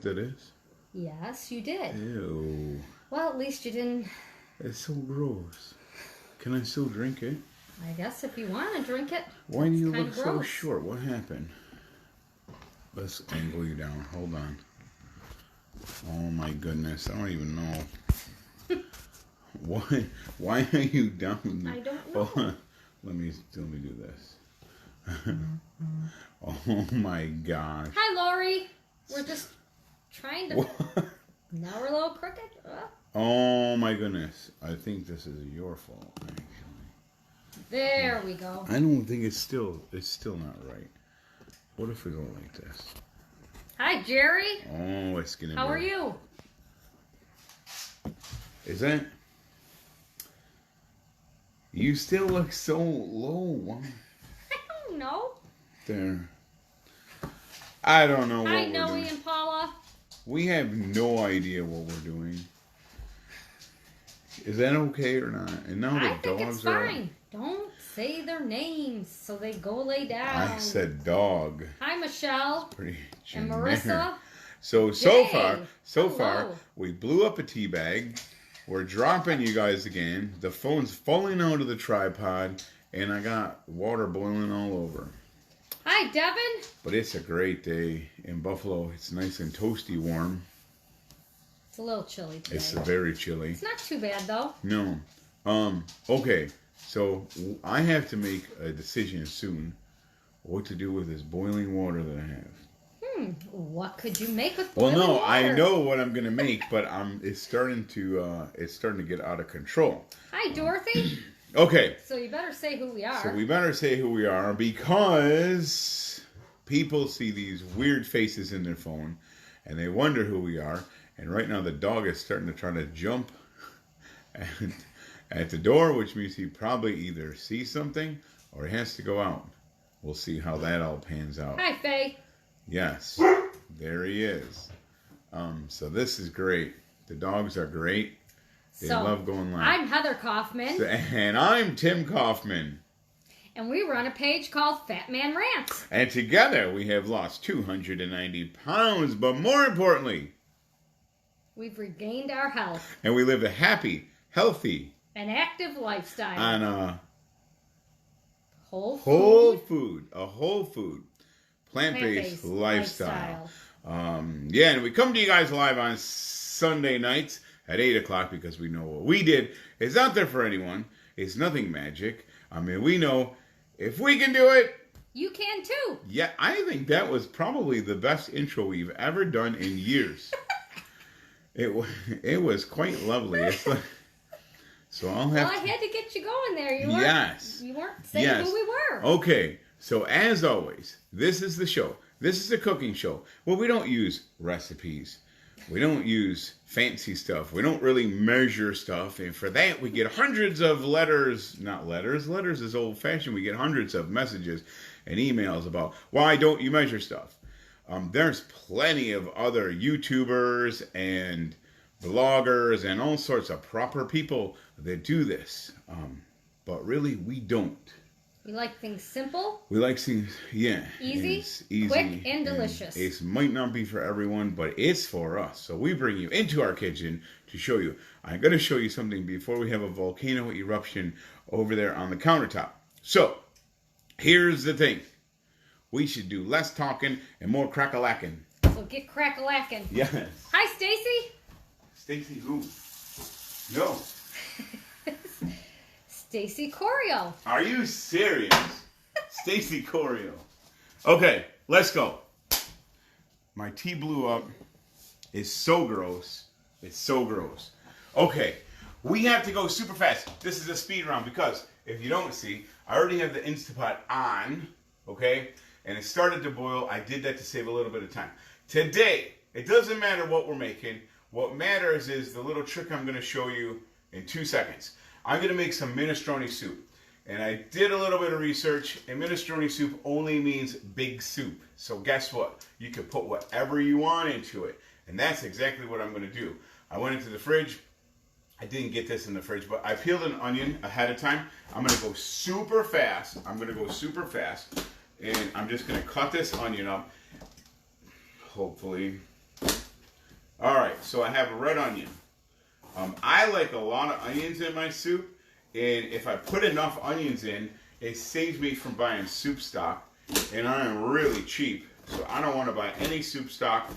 what that is? Yes, you did. Ew. Well, at least you didn't... It's so gross. Can I still drink it? I guess if you want to drink it. Why do you look gross. so short? What happened? Let's angle you down. Hold on. Oh my goodness. I don't even know. Why are you down? I don't know. Oh, let me do this. Oh my gosh. Hi, Lori. We're just trying to... What? Now we're a little crooked. Oh my goodness. I think this is your fault, actually. There we go. I don't think it's still not right. What if we go like this? Hi, Jerry. Oh, it's gonna How are you? Is that... You still look so low. I don't know. There. I don't know what Hi, we're Noe doing. and Paula. We have no idea what we're doing. Is that okay or not? And now the I think dogs it's are... fine. Don't say their names so they go lay down. I said dog. Hi, Michelle. Pretty And generic. Marissa. So Jay. far, Hello. we blew up a tea bag. We're dropping you guys again. The phone's falling out of the tripod, and I got water boiling all over. Hi, Devin. But it's a great day in Buffalo. It's nice and toasty warm. It's a little chilly today. It's very chilly. It's not too bad, though. No. Okay. So I have to make a decision soon what to do with this boiling water that I have. What could you make with Well, boiling no, water? I know what I'm gonna make, but it's starting to get out of control. Hi, Dorothy. Okay. So you better say who we are. So we better say who we are because people see these weird faces in their phone and they wonder who we are. And right now the dog is starting to try to jump at the door, which means he probably either sees something or he has to go out. We'll see how that all pans out. Hi, Faye. Yes, there he is. So this is great. The dogs are great. They love going live. I'm Heather Kaufman. And I'm Tim Kaufman. And we run a page called Fat Man Rants. And together we have lost 290 pounds, but more importantly, We've regained our health. and we live a happy, healthy, An active lifestyle. on a Whole food, plant-based Plant-based lifestyle. Yeah, and we come to you guys live on Sunday nights at 8 o'clock because we know what we did is out there for anyone. It's nothing magic. I mean, we know if we can do it, You can too. yeah, I think that was probably the best intro we've ever done in years. It was quite lovely. It's like, so I'll have Well, I had to get you going there. You weren't, Yes. You weren't saying Yes. who we were. Okay, so as always, this is the show. This is a cooking show. Well, we don't use recipes. We don't use fancy stuff. We don't really measure stuff. And for that, we get hundreds of letters. Not letters. Letters is old-fashioned. We get hundreds of messages and emails about, why don't you measure stuff? There's plenty of other YouTubers and bloggers and all sorts of proper people that do this. But really, we don't. We like things simple. We like things, yeah. Easy, it's easy, quick, and delicious. It might not be for everyone, but it's for us. So we bring you into our kitchen to show you. I'm going to show you something before we have a volcano eruption over there on the countertop. So, here's the thing. We should do less talking and more crack-a-lacking. So get crack-a-lacking. Yes. Hi, Stacy. Stacy who? No. Stacy Corio. Are you serious? Stacy Corio. Okay, let's go. My tea blew up. It's so gross. It's so gross. Okay, we have to go super fast. This is a speed round because if you don't see, I already have the Instapot on, okay? And it started to boil. I did that to save a little bit of time. Today, it doesn't matter what we're making. What matters is the little trick I'm going to show you in 2 seconds. I'm going to make some minestrone soup. And I did a little bit of research, and minestrone soup only means big soup. So guess what? You can put whatever you want into it. And that's exactly what I'm going to do. I went into the fridge. I didn't get this in the fridge, but I peeled an onion ahead of time. I'm going to go super fast. And I'm just going to cut this onion up. Hopefully. So I have a red onion. I like a lot of onions in my soup, and if I put enough onions in, it saves me from buying soup stock, and I am really cheap, so I don't want to buy any soup stock.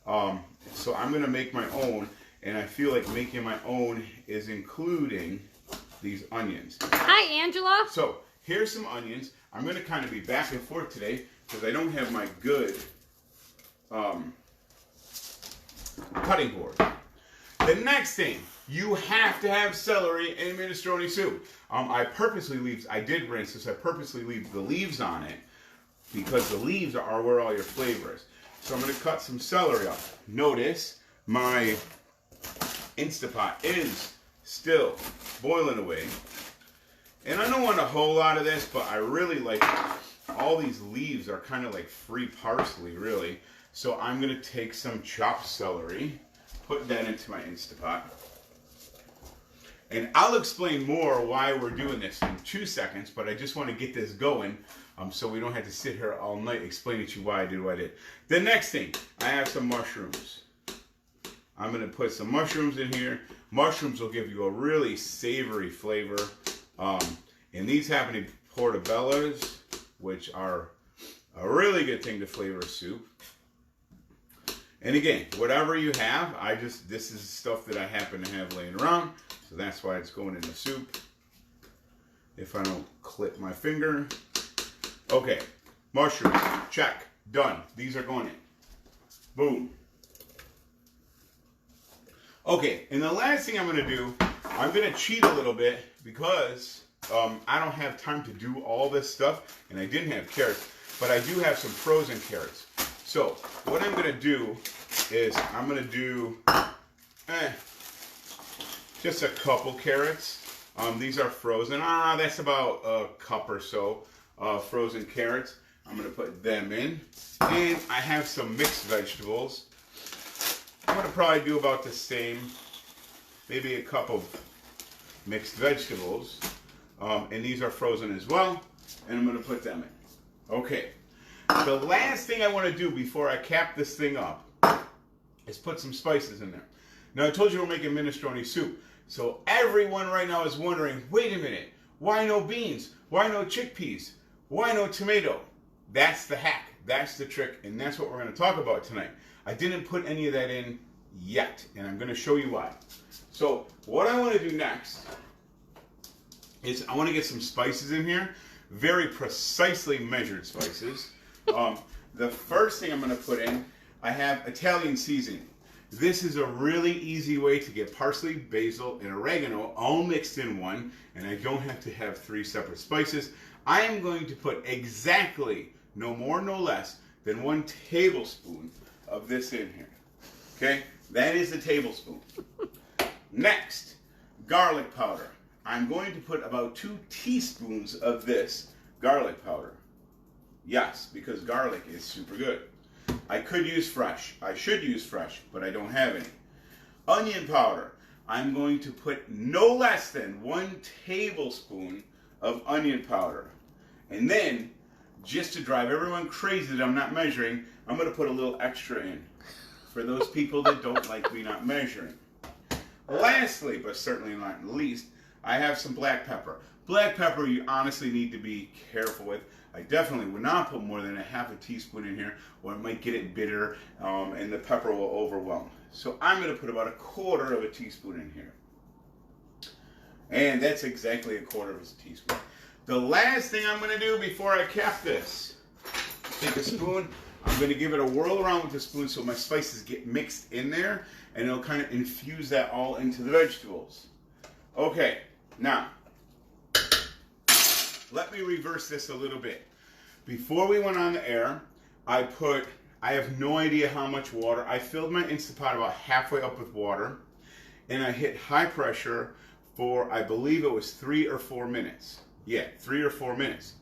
So I'm going to make my own, and I feel like making my own is including these onions. Hi, Angela. So here's some onions. I'm going to kind of be back and forth today because I don't have my good cutting board. The next thing, you have to have celery in minestrone soup. I did rinse this, I purposely leave the leaves on it because the leaves are where all your flavor is. So I'm going to cut some celery off. Notice my Instapot is still boiling away. And I don't want a whole lot of this, but I really like all these leaves are kind of like free parsley, really. So I'm going to take some chopped celery, put that into my Instapot. And I'll explain more why we're doing this in 2 seconds, but I just want to get this going so we don't have to sit here all night explaining to you why I did what I did. The next thing, I have some mushrooms. I'm going to put some mushrooms in here. Mushrooms will give you a really savory flavor. And these happen to be portobellos, which are a really good thing to flavor soup. And again, whatever you have, this is stuff that I happen to have laying around, so that's why it's going in the soup. If I don't clip my finger. Okay, mushrooms, check, done. These are going in. Boom. Okay, and the last thing I'm going to do, I'm going to cheat a little bit because I don't have time to do all this stuff, and I didn't have carrots, but I do have some frozen carrots. So what I'm going to do is I'm going to do just a couple carrots. These are frozen. That's about a cup or so frozen carrots. I'm going to put them in. And I have some mixed vegetables. I'm going to probably do about the same, maybe a cup of mixed vegetables. And these are frozen as well. And I'm going to put them in. Okay. The last thing I want to do before I cap this thing up is put some spices in there. Now, I told you we're making minestrone soup. So everyone right now is wondering, wait a minute, why no beans? Why no chickpeas? Why no tomato? That's the hack. That's the trick. And that's what we're going to talk about tonight. I didn't put any of that in yet. And I'm going to show you why. So what I want to do next is I want to get some spices in here. Very precisely measured spices. The first thing I'm going to put in, I have Italian seasoning. This is a really easy way to get parsley, basil, and oregano all mixed in one, and I don't have to have 3 separate spices. I am going to put exactly, no more, no less, than 1 tablespoon of this in here. Okay? That is a tablespoon. Next, garlic powder. I'm going to put about 2 teaspoons of this garlic powder. Yes, because garlic is super good. I could use fresh. I should use fresh, but I don't have any. Onion powder. I'm going to put no less than 1 tablespoon of onion powder. And then, just to drive everyone crazy that I'm not measuring, I'm going to put a little extra in. For those people that don't like me not measuring. Lastly, but certainly not least, I have some black pepper. Black pepper you honestly need to be careful with. I definitely would not put more than a half a teaspoon in here, or it might get it bitter, and the pepper will overwhelm. So I'm going to put about 1/4 of a teaspoon in here. And that's exactly 1/4 of a teaspoon. The last thing I'm going to do before I cap this, take a spoon, I'm going to give it a whirl around with the spoon so my spices get mixed in there, and it'll kind of infuse that all into the vegetables. Okay, now, let me reverse this a little bit. Before we went on the air, I have no idea how much water. I filled my Instapot about halfway up with water, and I hit high pressure for, I believe it was 3 or 4 minutes. Yeah, 3 or 4 minutes.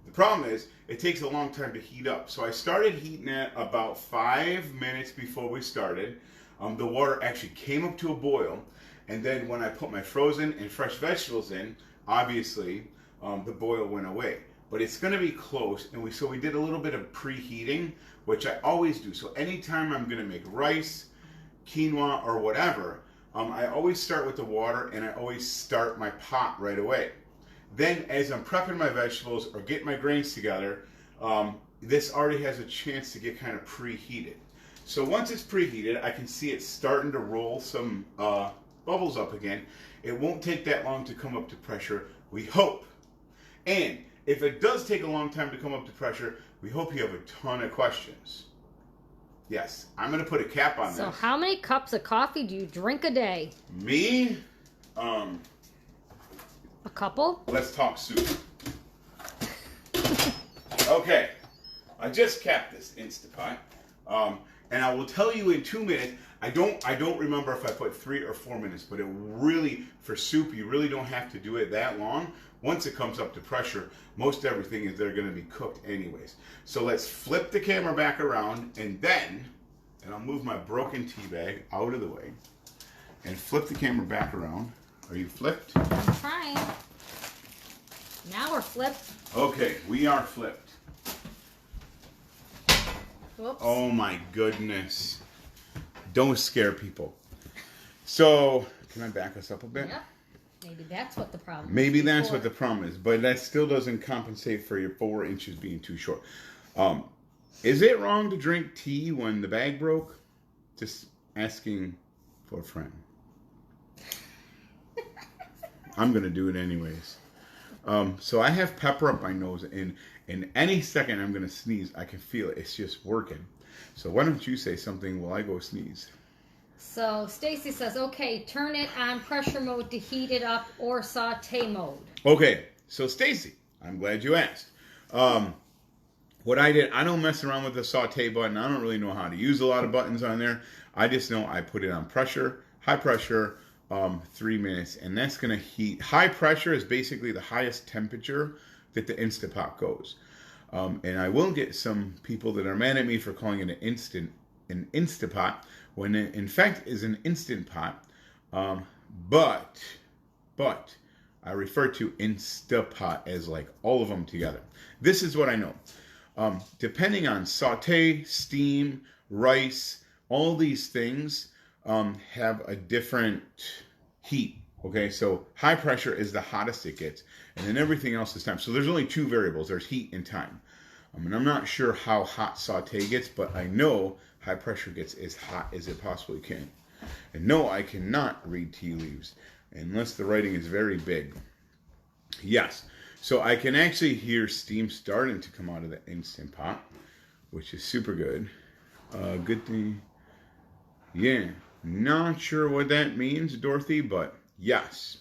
The problem is, it takes a long time to heat up. So I started heating it about 5 minutes before we started. The water actually came up to a boil, and then when I put my frozen and fresh vegetables in, obviously, the boil went away. But it's going to be close, and so we did a little bit of preheating, which I always do. So anytime I'm going to make rice, quinoa or whatever, I always start with the water and I always start my pot right away. Then as I'm prepping my vegetables or getting my grains together, this already has a chance to get kind of preheated. So once it's preheated, I can see it starting to roll some bubbles up again. It won't take that long to come up to pressure, we hope. And if it does take a long time to come up to pressure, we hope you have a ton of questions. Yes, I'm going to put a cap on this. So how many cups of coffee do you drink a day? Me? A couple? Let's talk soup. Okay, I just capped this Instapot. And I will tell you in 2 minutes, I don't remember if I put 3 or 4 minutes, but it really, for soup, you really don't have to do it that long. Once it comes up to pressure, most everything is they're going to be cooked anyways. So let's flip the camera back around and I'll move my broken tea bag out of the way and flip the camera back around. Are you flipped? I'm trying. Now we're flipped. Okay, we are flipped. Whoops. Oh my goodness. Don't scare people. So, can I back us up a bit? Yep. Maybe that's what the problem is. Maybe that's what the problem is, but that still doesn't compensate for your 4 inches being too short. Is it wrong to drink tea when the bag broke? Just asking for a friend. I'm going to do it anyways. So I have pepper up my nose, and in any second I'm going to sneeze. I can feel it. It's just working. So why don't you say something while I go sneeze? So Stacy says, okay, turn it on pressure mode to heat it up or saute mode. Okay, so Stacy, I'm glad you asked. What I did, I don't mess around with the saute button. I don't really know how to use a lot of buttons on there. I just know I put it on pressure, high pressure, 3 minutes, and that's going to heat. High pressure is basically the highest temperature that the Instapot goes. And I will get some people that are mad at me for calling it an Instapot, when it in fact is an Instant Pot. But I refer to Instapot as like all of them together. This is what I know. Depending on saute, steam, rice, all these things have a different heat. Okay, so high pressure is the hottest it gets, and then everything else is time. So there's only 2 variables. There's heat and time. And I'm not sure how hot saute gets, but I know high pressure gets as hot as it possibly can. And no, I cannot read tea leaves unless the writing is very big. Yes, so I can actually hear steam starting to come out of the Instant Pot, which is super good. Good thing. Yeah, not sure what that means, Dorothy, but yes.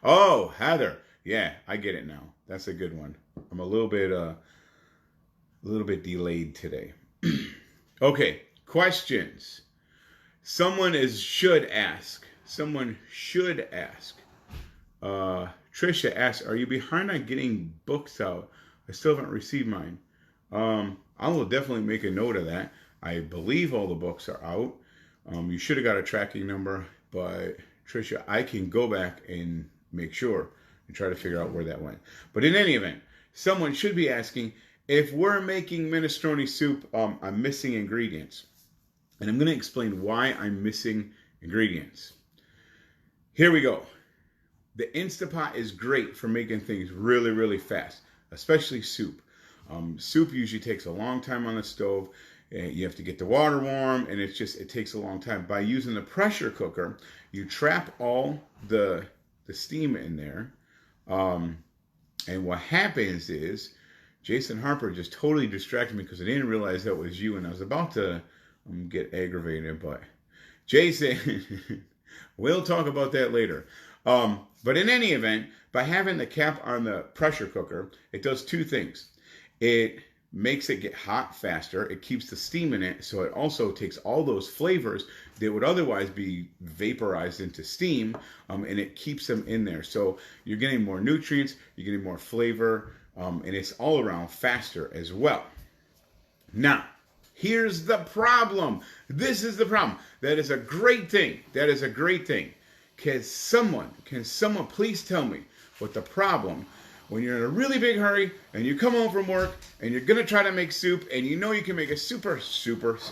Oh, Heather. Yeah, I get it now. That's a good one. I'm a little bit delayed today. Okay, questions. Someone should ask. Trisha asks, are you behind on getting books out? I still haven't received mine. I will definitely make a note of that. I believe all the books are out. You should have got a tracking number, but Trisha, I can go back and make sure and try to figure out where that went. But in any event, someone should be asking, if we're making minestrone soup, I'm missing ingredients. And I'm going to explain why I'm missing ingredients. Here we go. The Instapot is great for making things really, really fast, especially soup. Soup usually takes a long time on the stove. You have to get the water warm, and it takes a long time. By using the pressure cooker, you trap all the steam in there. And what happens is, Jason Harper just totally distracted me because I didn't realize that was you, and I was about to get aggravated, but Jason, we'll talk about that later. But in any event, by having the cap on the pressure cooker, it does 2 things. It makes it get hot faster. It keeps the steam in it, so it also takes all those flavors that would otherwise be vaporized into steam, and it keeps them in there. So you're getting more nutrients, you're getting more flavor, and it's all around faster as well. Now, here's the problem. This is the problem. That is a great thing. That is a great thing. Can someone please tell me what the problem when you're in a really big hurry and you come home from work and you're going to try to make soup and you know you can make a super fast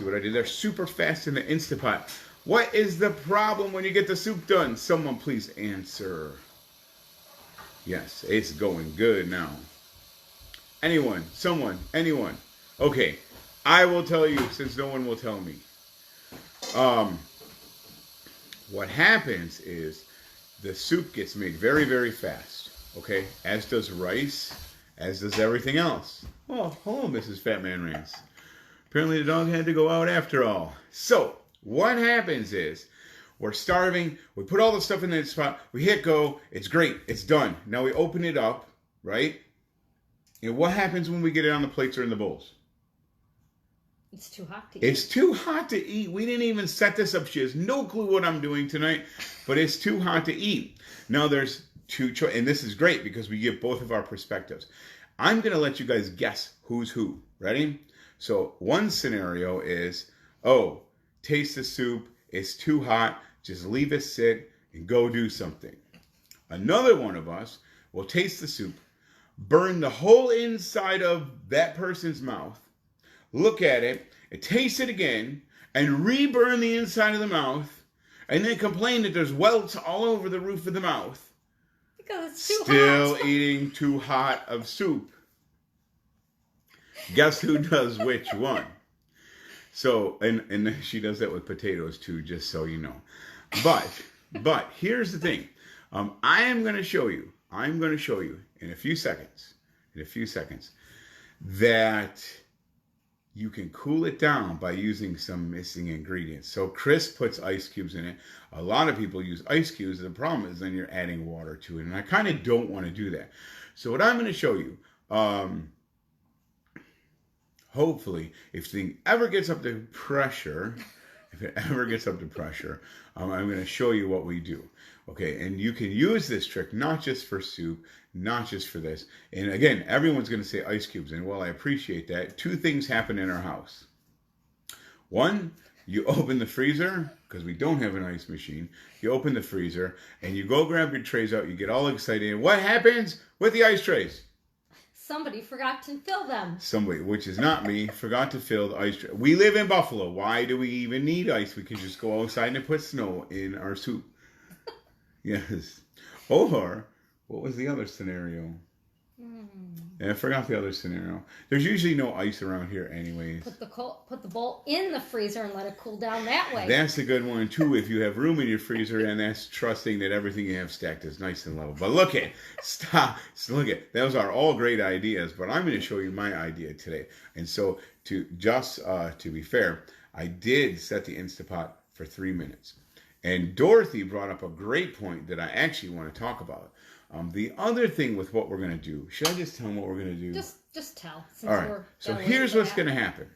in the Instapot. What is the problem when you get the soup done? Someone please answer. Yes, it's going good now. Anyone, someone, anyone. Okay, I will tell you since no one will tell me. What happens is the soup gets made very, very fast. Okay, as does rice, as does everything else. Oh, hello, Mrs. Fatman Reigns. Apparently the dog had to go out after all. So, what happens is, we're starving, we put all the stuff in the spot, we hit go, it's great, it's done. Now we open it up, right? And what happens when we get it on the plates or in the bowls? It's too hot to eat. It's too hot to eat. We didn't even set this up. She has no clue what I'm doing tonight, but it's too hot to eat. Now there's two choices, and this is great because we give both of our perspectives. I'm going to let you guys guess who's who. Ready? So one scenario is, oh, taste the soup. It's too hot. Just leave it sit and go do something. Another one of us will taste the soup, burn the whole inside of that person's mouth, look at it, and taste it again, and re-burn the inside of the mouth, and then complain that there's welts all over the roof of the mouth. Because it's too Still hot. eating too hot of soup. Guess who does which one? So, and she does that with potatoes too, just so you know. But here's the thing. I am going to show you. I'm going to show you in a few seconds. That you can cool it down by using some missing ingredients. So Chris puts ice cubes in it. A lot of people use ice cubes. The problem is then you're adding water to it. And I kind of don't want to do that. So what I'm going to show you, hopefully, if the thing ever gets up to pressure, I'm going to show you what we do. Okay, and you can use this trick not just for soup, not just for this. And again, everyone's going to say ice cubes. And while I appreciate that, two things happen in our house. One, you open the freezer, because we don't have an ice machine. You open the freezer, and you go grab your trays out. You get all excited. And what happens with the ice trays? Somebody forgot to fill them. Somebody, which is not me, forgot to fill the ice tray. We live in Buffalo. Why do we even need ice? We can just go outside and put snow in our soup. Yes. Or, what was the other scenario? Yeah, I forgot the other scenario. There's usually no ice around here anyways. Put the bowl in the freezer and let it cool down that way. That's a good one too if you have room in your freezer, and that's trusting that everything you have stacked is nice and level. But look at, those are all great ideas, but I'm going to show you my idea today. And so to be fair, I did set the Instapot for 3 minutes. And Dorothy brought up a great point that I actually want to talk about. The other thing with what we're going to do, should I just tell them what we're going to do? Just tell. All right. So here's what's going to happen.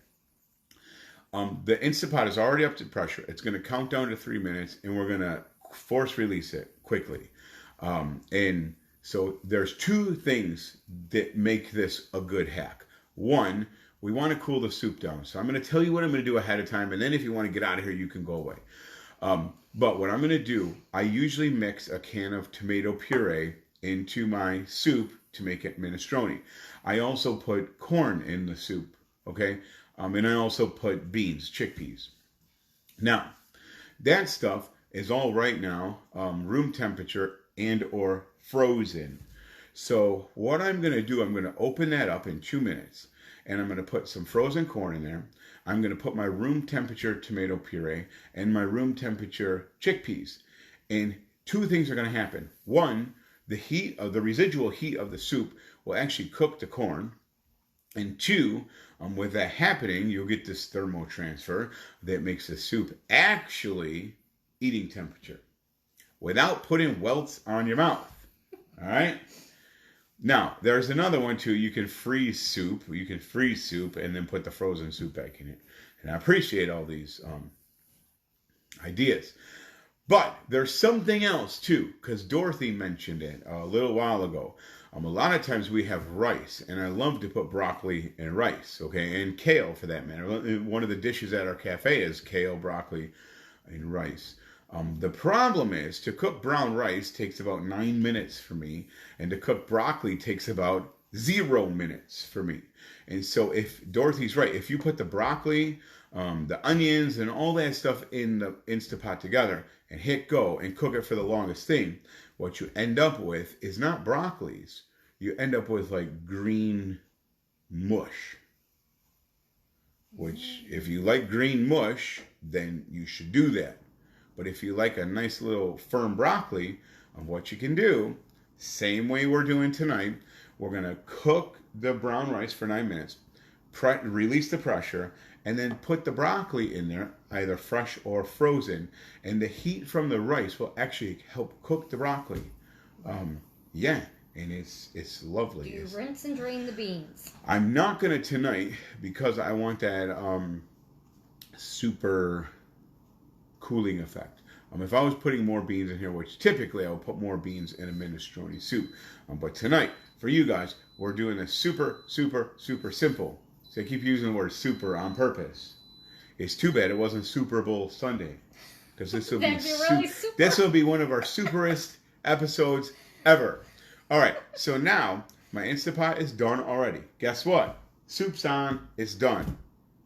The Instapot is already up to pressure. It's going to count down to 3 minutes, and we're going to force release it quickly. And so there's two things that make this a good hack. One, we want to cool the soup down. So I'm going to tell you what I'm going to do ahead of time, and then if you want to get out of here, you can go away. But what I'm going to do, I usually mix a can of tomato puree into my soup to make it minestrone. I also put corn in the soup, okay? And I also put beans, chickpeas. Now, that stuff is all right now, room temperature and or frozen. So what I'm going to do, I'm going to open that up in 2 minutes, and I'm going to put some frozen corn in there. I'm going to put my room temperature tomato puree and my room temperature chickpeas. And two things are going to happen. One, the residual heat of the soup will actually cook the corn. And two, with that happening, you'll get this thermotransfer that makes the soup actually eating temperature without putting welts on your mouth. All right? Now, there's another one too. You can freeze soup. You can freeze soup and then put the frozen soup back in it. And I appreciate all these ideas. But there's something else too, because Dorothy mentioned it a little while ago. A lot of times we have rice, and I love to put broccoli and rice, okay, and kale for that matter. One of the dishes at our cafe is kale, broccoli, and rice. The problem is to cook brown rice takes about 9 minutes for me, and to cook broccoli takes about 0 minutes for me. And so if Dorothy's right, if you put the broccoli the onions and all that stuff in the Instapot together and hit go and cook it for the longest thing, what you end up with is not broccolis. You end up with like green mush. Which, if you like green mush, then you should do that. But if you like a nice little firm broccoli, of what you can do, same way we're doing tonight, we're going to cook the brown rice for 9 minutes, release the pressure, and then put the broccoli in there, either fresh or frozen, and the heat from the rice will actually help cook the broccoli. Yeah, and it's lovely. Do you rinse and drain the beans? I'm not going to tonight because I want that super cooling effect. If I was putting more beans in here, which typically I would put more beans in a minestrone soup, but tonight, for you guys, we're doing a super, super, super simple. So I keep using the word super on purpose. It's too bad it wasn't Super Bowl Sunday, because this will be really super. This will be one of our superest episodes ever. All right, so now my Instapot is done already. Guess what? Soup's on. It's done.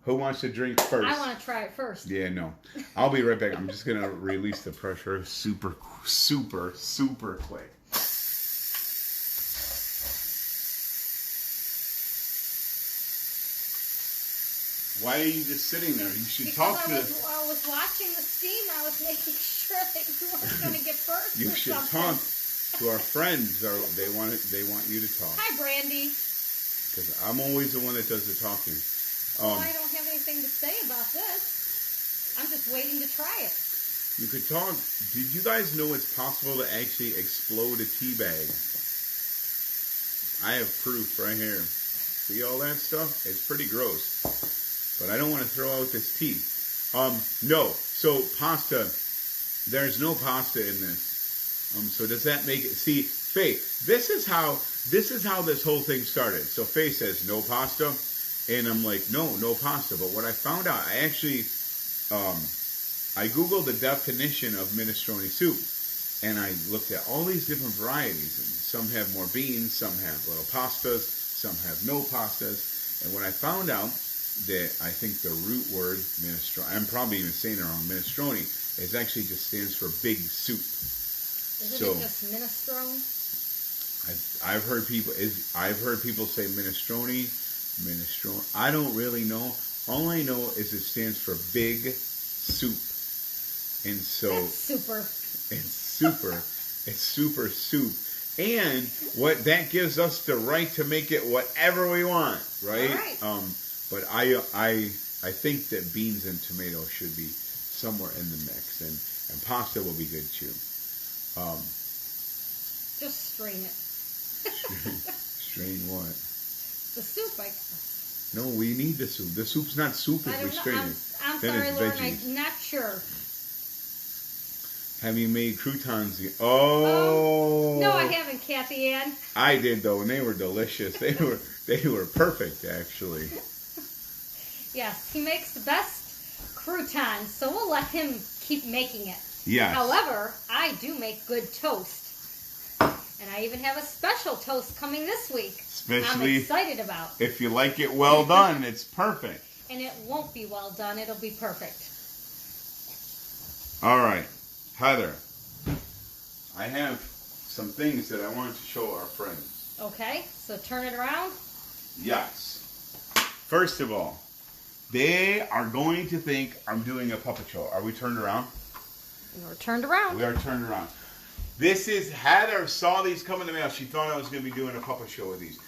Who wants to drink first? I want to try it first. Yeah, no. I'll be right back. I'm just going to release the pressure super, super, super quick. Why are you just sitting there? You should talk to... I was watching the steam. I was making sure that you weren't going to get burnt. You should talk to our friends. Or they want you to talk. Hi, Brandy. Because I'm always the one that does the talking. I don't have anything to say about this. I'm just waiting to try it. You could talk. Did you guys know it's possible to actually explode a tea bag? I have proof right here. See all that stuff? It's pretty gross. But I don't want to throw out this tea. No. So pasta. There's no pasta in this. So does that make it? See, Faye, this is how this whole thing started. So Faye says no pasta. And I'm like, no pasta. But what I found out, I actually, I Googled the definition of minestrone soup. And I looked at all these different varieties. And some have more beans, some have little pastas, some have no pastas. And what I found out, that I think the root word minestrone, I'm probably even saying it wrong, minestrone, is actually just stands for big soup. Isn't it just minestrone? I've heard people say minestrone. I don't really know. All I know is it stands for big soup. And so That's super. It's super soup. And what that gives us the right to make it whatever we want, right? All right. But I think that beans and tomatoes should be somewhere in the mix, and pasta will be good too. Just strain it. Strain what? The soup, I guess. No, we need the soup. The soup's not soup if we strain it. I'm Then sorry, it's Lauren, veggies. I'm not sure. Have you made croutons yet? Oh! No, I haven't, Kathy Ann. I did though, and they were delicious. They were perfect actually. Yes, he makes the best croutons, so we'll let him keep making it. Yes. However, I do make good toast. And I even have a special toast coming this week. Especially I'm excited about. If you like it well done, it's perfect. And it won't be well done, it'll be perfect. All right, Heather, I have some things that I wanted to show our friends. Okay, so turn it around. Yes. First of all, they are going to think I'm doing a puppet show. Are we turned around? We're turned around. We are turned around. This is, Heather saw these come in the mail. She thought I was going to be doing a puppet show with these.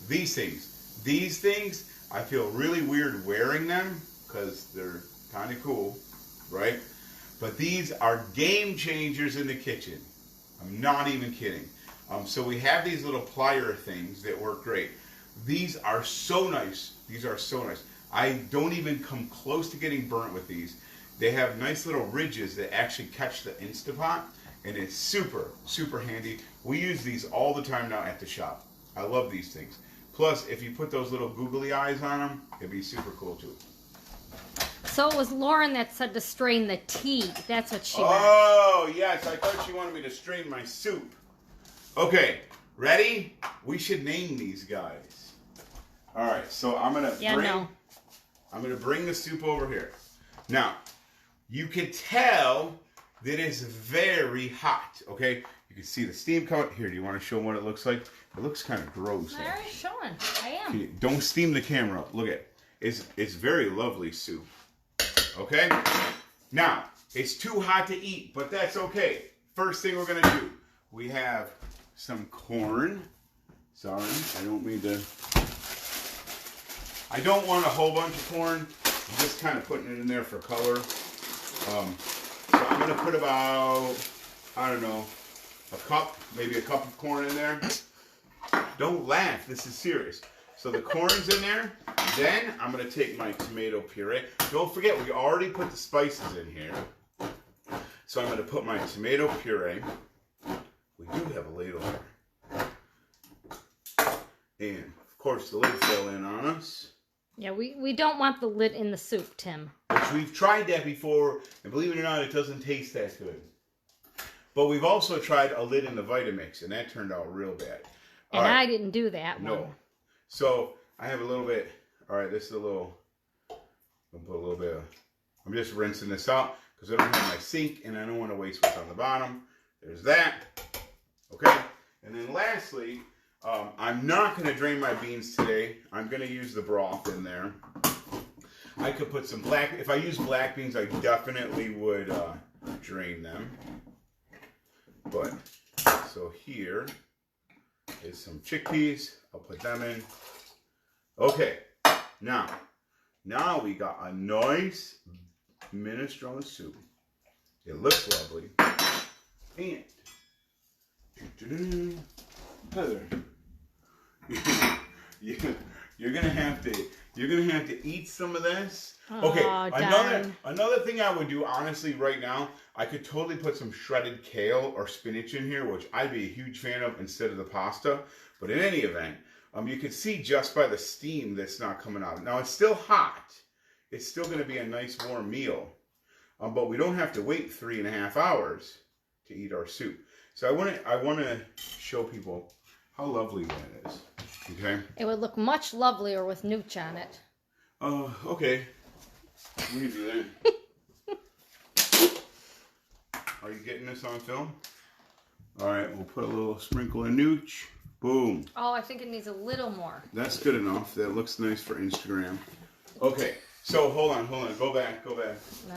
These things, I feel really weird wearing them because they're kind of cool, right? But these are game changers in the kitchen. I'm not even kidding. So we have these little plier things that work great. These are so nice. These are so nice. I don't even come close to getting burnt with these. They have nice little ridges that actually catch the Instapot, and it's super, super handy. We use these all the time now at the shop. I love these things. Plus, if you put those little googly eyes on them, it'd be super cool too. So it was Lauren that said to strain the tea. That's what she meant. Oh, yes. I thought she wanted me to strain my soup. Okay, ready? We should name these guys. All right, so I'm going to I'm going to bring the soup over here. Now, you can tell that it's very hot, okay? You can see the steam coming. Here, do you want to show them what it looks like? It looks kind of gross. I'm already showing. I am. Don't steam the camera up. Look at it. It's very lovely soup. Okay? Now, it's too hot to eat, but that's okay. First thing we're going to do, we have some corn. Sorry, I don't want a whole bunch of corn. I'm just kind of putting it in there for color. So I'm going to put about, I don't know, a cup, maybe a cup of corn in there. Don't laugh, this is serious. So the corn's in there. Then I'm going to take my tomato puree. Don't forget, we already put the spices in here. So I'm going to put my tomato puree. We do have a ladle here. And, of course, the lid fell in on us. Yeah, we don't want the lid in the soup, Tim. Which we've tried that before, and believe it or not, it doesn't taste that good. But we've also tried a lid in the Vitamix, and that turned out real bad. And I didn't do that one. No. So I have a little bit. All right, this is a little. I'll put a little bit of. I'm just rinsing this out because I don't have my sink, and I don't want to waste what's on the bottom. There's that. Okay. And then lastly, I'm not going to drain my beans today. I'm going to use the broth in there. I could put some black. If I use black beans, I definitely would drain them. But so here is some chickpeas. I'll put them in. Okay, now we got a nice minestrone soup. It looks lovely. And Heather, you're gonna have to eat some of this. Okay, another thing I would do honestly right now, I could totally put some shredded kale or spinach in here, which I'd be a huge fan of instead of the pasta. But in any event, you can see just by the steam that's not coming out. Now it's still hot. It's still going to be a nice warm meal. But we don't have to wait 3.5 hours to eat our soup. So I want to show people how lovely that is. Okay. It would look much lovelier with nooch on it. Okay. We can do that. Are you getting this on film? All right, we'll put a little sprinkle of nooch. Boom. Oh, I think it needs a little more. That's good enough. That looks nice for Instagram. Okay, so hold on. Go back. All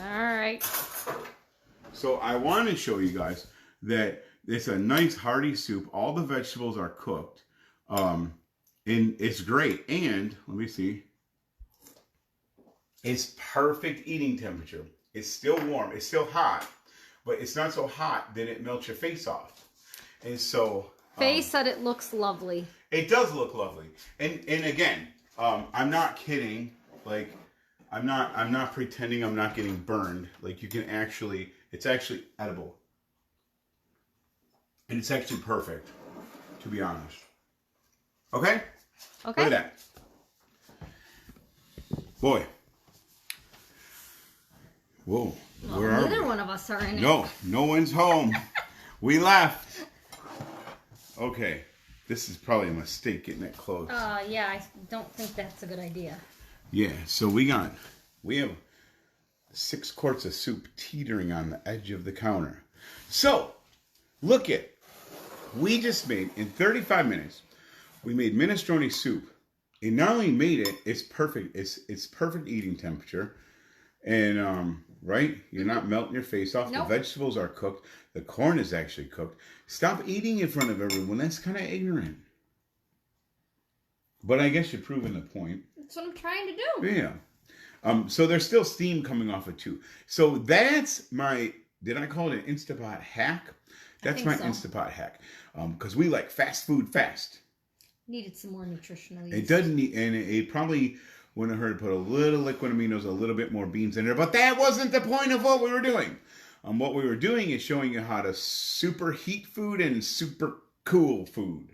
right. So I want to show you guys that it's a nice hearty soup. All the vegetables are cooked. And it's great. And let me see. It's perfect eating temperature. It's still warm. It's still hot. But it's not so hot that it melts your face off. And so... Faye said it looks lovely. It does look lovely. And again, I'm not kidding. Like, I'm not pretending I'm not getting burned. Like, you can actually... It's actually edible. And it's actually perfect, to be honest. Okay? Okay. Look at that. Boy. Whoa. Well, where are we? neither one of us are in it. No one's home. We left. Okay. This is probably a mistake getting it closed. Yeah, I don't think that's a good idea. Yeah, so we have 6 quarts of soup teetering on the edge of the counter. So, look at, we just made, in 35 minutes, we made minestrone soup. It not only made it, it's perfect. It's perfect eating temperature. And, right? You're not melting your face off. Nope. The vegetables are cooked. The corn is actually cooked. Stop eating in front of everyone. That's kind of ignorant. But I guess you're proving the point. That's what I'm trying to do. Yeah. So there's still steam coming off it too. So that's my, did I call it an Instapot hack? That's my Instapot hack. Because we like fast food fast. Needed some more nutritional use. It doesn't need, and it probably wouldn't hurt to put a little liquid aminos, a little bit more beans in there. But that wasn't the point of what we were doing. What we were doing is showing you how to super heat food and super cool food.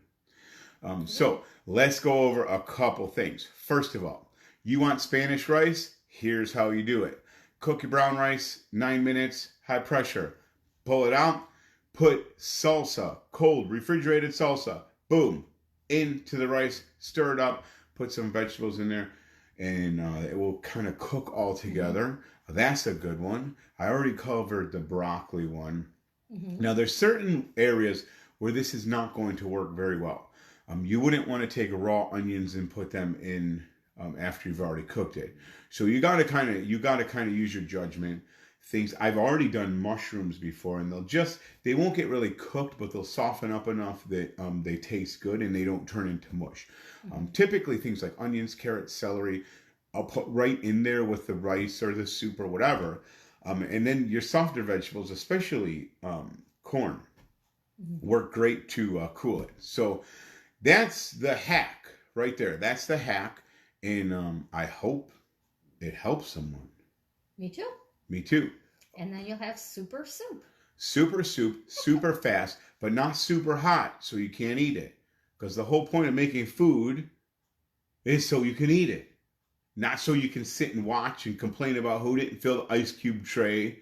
So let's go over a couple things. First of all, you want Spanish rice? Here's how you do it. Cook your brown rice, 9 minutes, high pressure. Pull it out, put salsa, cold, refrigerated salsa, boom, into the rice, stir it up, put some vegetables in there, and it will kind of cook all together. That's a good one. I already covered the broccoli one. Now, there's certain areas where this is not going to work very well. You wouldn't want to take raw onions and put them in after you've already cooked it. So you got to kind of use your judgment. Things I've already done mushrooms before, and they won't get really cooked, but they'll soften up enough that they taste good and they don't turn into mush. Typically, things like onions, carrots, celery, I'll put right in there with the rice or the soup or whatever. And then your softer vegetables, especially corn, work great to cool it. So that's the hack right there. That's the hack. And I hope it helps someone. Me too. Me too. And then you'll have super soup. Super soup, super fast, but not super hot, so you can't eat it. Because the whole point of making food is so you can eat it. Not so you can sit and watch and complain about who didn't fill the ice cube tray.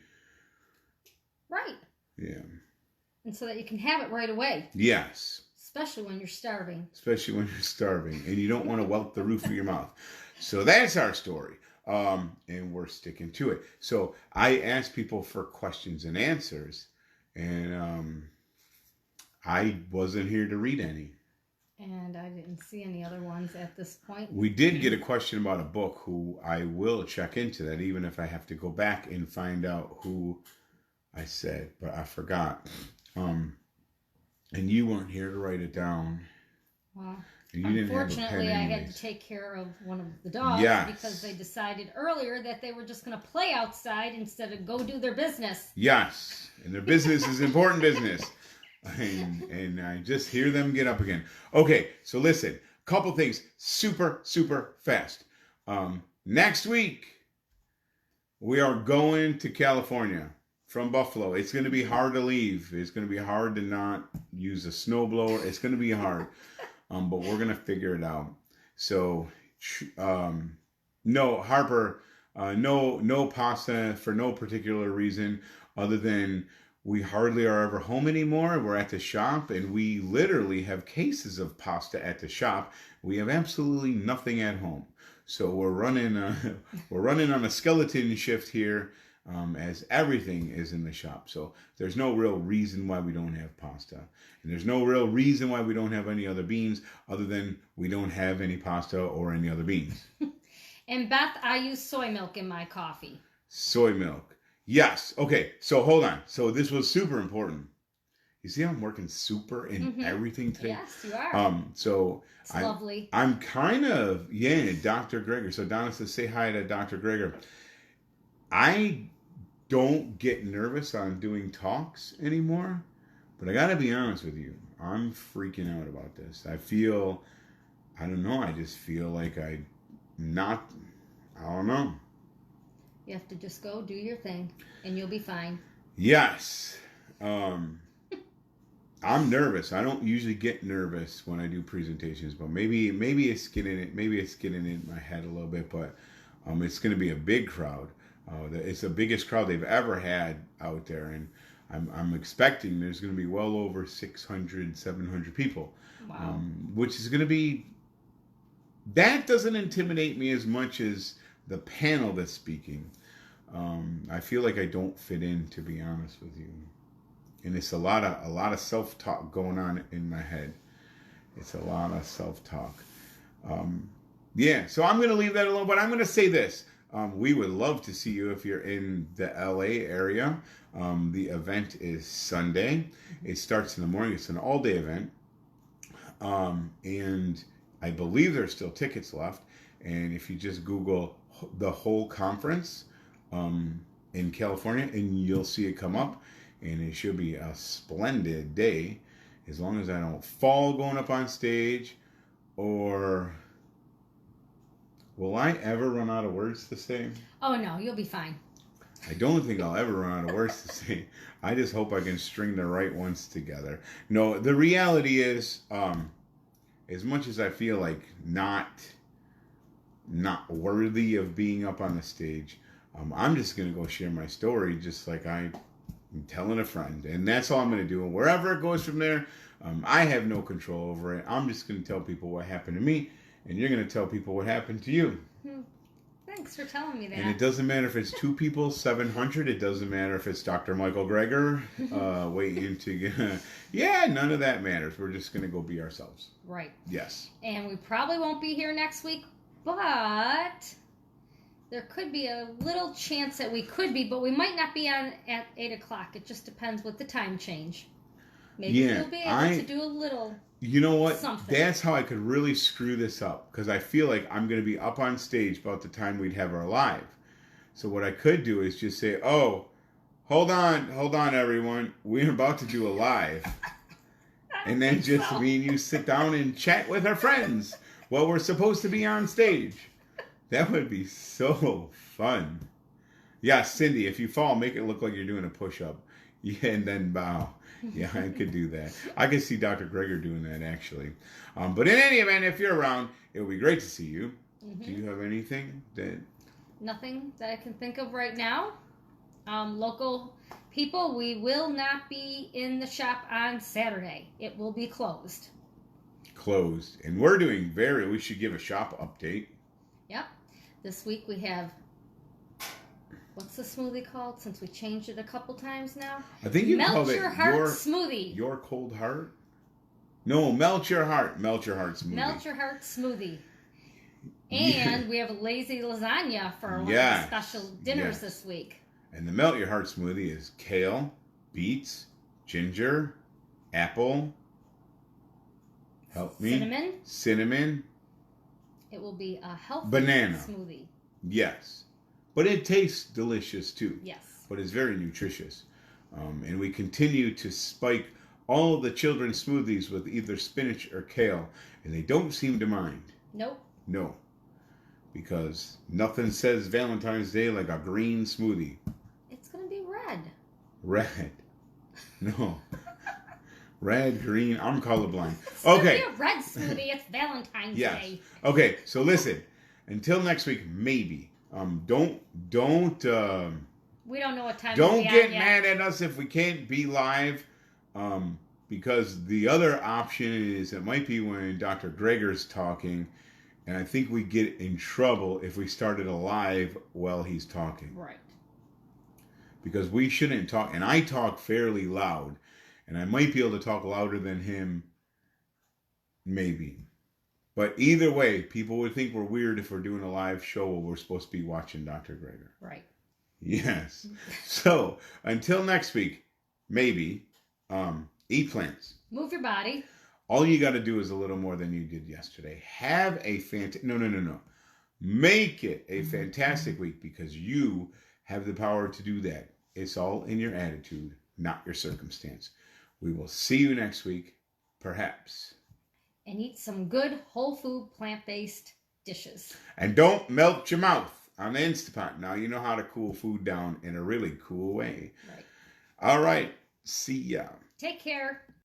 Right. Yeah. And so that you can have it right away. Yes. Especially when you're starving. Especially when you're starving and you don't want to welt the roof of your mouth. So that's our story. And we're sticking to it. So I asked people for questions and answers. And I wasn't here to read any. And I didn't see any other ones at this point. We did get a question about a book who I will check into that, even if I have to go back and find out who I said, but I forgot. And you weren't here to write it down. Well, and you unfortunately, I had to take care of one of the dogs because they decided earlier that they were just going to play outside instead of go do their business. Yes, and their business is important business. And I just hear them get up again. Okay, so listen, couple things super, super fast. Next week, we are going to California from Buffalo. It's going to be hard to leave. It's going to be hard to not use a snowblower. It's going to be hard, but we're going to figure it out. So, no, Harper, no pasta for no particular reason other than we hardly are ever home anymore. We're at the shop, and we literally have cases of pasta at the shop. We have absolutely nothing at home, so we're running on a skeleton shift here, as everything is in the shop. So there's no real reason why we don't have pasta, and there's no real reason why we don't have any other beans, other than we don't have any pasta or any other beans. And Beth, I use soy milk in my coffee. Soy milk. Yes. Okay. So hold on. So this was super important. You see, I'm working super in everything today. Yes, you are. So it's lovely. I'm kind of Dr. Greger. So Donna says, say hi to Dr. Greger. I don't get nervous on doing talks anymore, but I got to be honest with you. I'm freaking out about this. I don't know. I just feel like I don't know. You have to just go do your thing, and you'll be fine. Yes. I'm nervous. I don't usually get nervous when I do presentations, but maybe it's getting it. Maybe it's getting in my head a little bit. But it's going to be a big crowd. It's the biggest crowd they've ever had out there, and I'm expecting there's going to be well over 600, 700 people. Wow. Which is going to be. That doesn't intimidate me as much as the panel that's speaking. I feel like I don't fit in, to be honest with you, and it's a lot of self-talk going on in my head. It's a lot of self-talk. So I'm going to leave that alone, but I'm going to say this. We would love to see you if you're in the LA area. The event is Sunday. It starts in the morning. It's an all-day event, and I believe there's still tickets left. And if you just Google the whole conference in California, and you'll see it come up, and it should be a splendid day, as long as I don't fall going up on stage. Or will I ever run out of words to say? Oh no, you'll be fine. I don't think I'll ever run out of words to say. I just hope I can string the right ones together. No, the reality is, as much as I feel like not worthy of being up on the stage, I'm just going to go share my story just like I'm telling a friend. And that's all I'm going to do. And wherever it goes from there, I have no control over it. I'm just going to tell people what happened to me, and you're going to tell people what happened to you. Thanks for telling me that. And it doesn't matter if it's 2 people, 700. It doesn't matter if it's Dr. Michael Greger waiting to get... Yeah, none of that matters. We're just going to go be ourselves. Right. Yes. And we probably won't be here next week, but there could be a little chance that we could be, but we might not be on at 8 o'clock. It just depends with the time change. Maybe we'll be able to do a little... You know what? Something. That's how I could really screw this up, because I feel like I'm going to be up on stage about the time we'd have our live. So what I could do is just say, "Oh, hold on, everyone. We're about to do a live." And then just me and you sit down and chat with our friends while we're supposed to be on stage. That would be so fun. Yeah, Cindy, if you fall, make it look like you're doing a push-up. Yeah, and then bow. Yeah, I could do that. I could see Dr. Greger doing that, actually. But in any event, if you're around, it would be great to see you. Mm-hmm. Do you have anything that... Nothing that I can think of right now. Local people, we will not be in the shop on Saturday. It will be closed. Closed. And we're doing we should give a shop update. Yep. This week we have... What's the smoothie called? Since we changed it a couple times now. I think you called it Melt Your Heart Smoothie. Your Cold Heart? No, Melt Your Heart. Melt Your Heart Smoothie. Melt Your Heart Smoothie. And we have a lazy lasagna for one of the special dinners this week. And the Melt Your Heart Smoothie is kale, beets, ginger, apple. Help me. Cinnamon. It will be a healthy banana smoothie. Yes. But it tastes delicious, too. Yes. But it's very nutritious. And we continue to spike all of the children's smoothies with either spinach or kale. And they don't seem to mind. Nope. No. Because nothing says Valentine's Day like a green smoothie. It's going to be red. Red. No. Red, green. I'm colorblind. It's going to be a red smoothie. It's Valentine's Day. Okay, so listen. Until next week, maybe. Don't. We don't know what time. Don't get mad at us if we can't be live, because the other option is it might be when Dr. Greger's talking, and I think we get in trouble if we started a live while he's talking. Right. Because we shouldn't talk, and I talk fairly loud, and I might be able to talk louder than him, maybe. But either way, people would think we're weird if we're doing a live show while we're supposed to be watching Dr. Greger. Right. Yes. So, until next week, maybe, eat plants. Move your body. All you got to do is a little more than you did yesterday. Have a No. Make it a fantastic week, because you have the power to do that. It's all in your attitude, not your circumstance. We will see you next week, perhaps. And eat some good, whole food, plant-based dishes. And don't melt your mouth on the Instapot. Now you know how to cool food down in a really cool way. Right. All right. See ya. Take care.